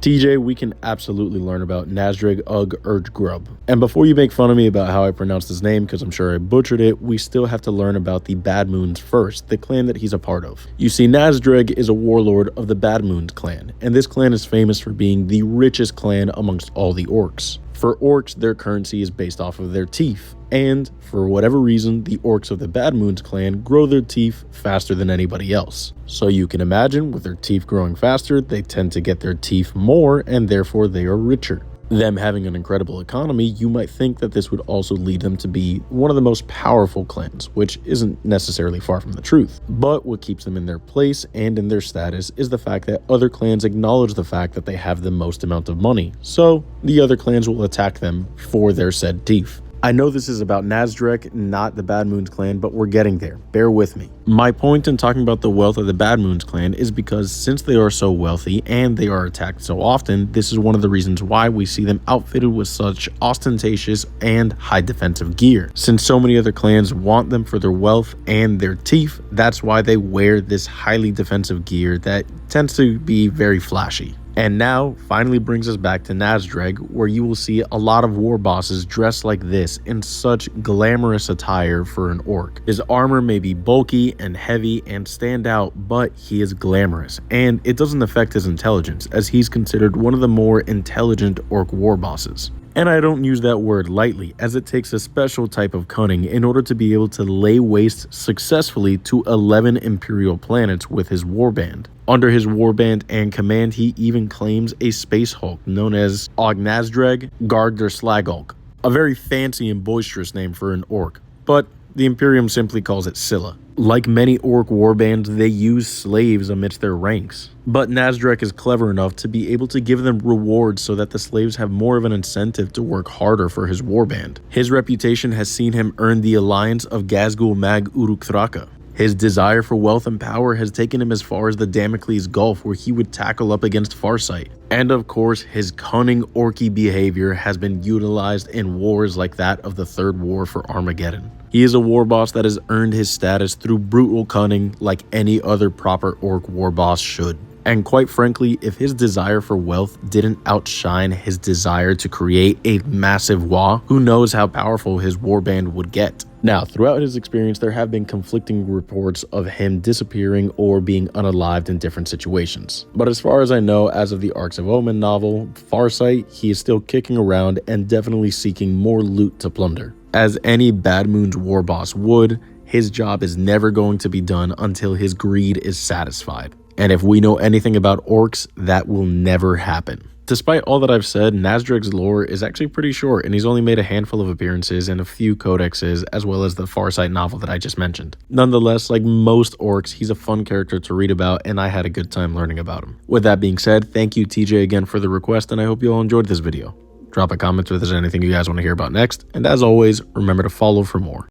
TJ, we can absolutely learn about Nazdreg Ug Urdgrub. And before you make fun of me about how I pronounced his name, because I'm sure I butchered it, we still have to learn about the Bad Moons first, the clan that he's a part of. You see, Nazdreg is a warlord of the Bad Moons clan, and this clan is famous for being the richest clan amongst all the orcs. For orcs, their currency is based off of their teeth, and for whatever reason, the orcs of the Bad Moons clan grow their teeth faster than anybody else. So you can imagine, with their teeth growing faster, they tend to get their teeth more, and therefore they are richer. Them having an incredible economy, you might think that this would also lead them to be one of the most powerful clans, which isn't necessarily far from the truth. But what keeps them in their place and in their status is the fact that other clans acknowledge the fact that they have the most amount of money, so the other clans will attack them for their said teeth. I know this is about Nazdreg, not the Bad Moons clan, but we're getting there. Bear with me. My point in talking about the wealth of the Bad Moons clan is because since they are so wealthy and they are attacked so often, this is one of the reasons why we see them outfitted with such ostentatious and high defensive gear. Since so many other clans want them for their wealth and their teeth, that's why they wear this highly defensive gear that tends to be very flashy. And now finally brings us back to Nazdreg, where you will see a lot of war bosses dressed like this in such glamorous attire for an orc. His armor may be bulky and heavy and stand out, but he is glamorous, and it doesn't affect his intelligence, as he's considered one of the more intelligent orc war bosses. And I don't use that word lightly, as it takes a special type of cunning in order to be able to lay waste successfully to 11 Imperial planets with his warband. Under his warband and command, he even claims a space hulk known as Nazdreg Ug Urdgrub, a very fancy and boisterous name for an orc, but the Imperium simply calls it Scylla. Like many orc warbands, they use slaves amidst their ranks. But Nazdreg is clever enough to be able to give them rewards so that the slaves have more of an incentive to work harder for his warband. His reputation has seen him earn the alliance of Nazdreg Ug Urdgrub. His desire for wealth and power has taken him as far as the Damocles Gulf, where he would tackle up against Farsight. And of course, his cunning orky behavior has been utilized in wars like that of the Third War for Armageddon. He is a war boss that has earned his status through brutal cunning like any other proper orc war boss should. And quite frankly, if his desire for wealth didn't outshine his desire to create a massive war, who knows how powerful his warband would get. Now, throughout his experience, there have been conflicting reports of him disappearing or being unalived in different situations. But as far as I know, as of the Arcs of Omen novel, Farsight, he is still kicking around and definitely seeking more loot to plunder. As any Bad Moons war boss would, his job is never going to be done until his greed is satisfied. And if we know anything about orcs, that will never happen. Despite all that I've said, Nazdreg's lore is actually pretty short, and he's only made a handful of appearances in a few codexes, as well as the Farsight novel that I just mentioned. Nonetheless, like most orcs, he's a fun character to read about, and I had a good time learning about him. With that being said, thank you TJ again for the request, and I hope you all enjoyed this video. Drop a comment if there's anything you guys want to hear about next, and as always, remember to follow for more.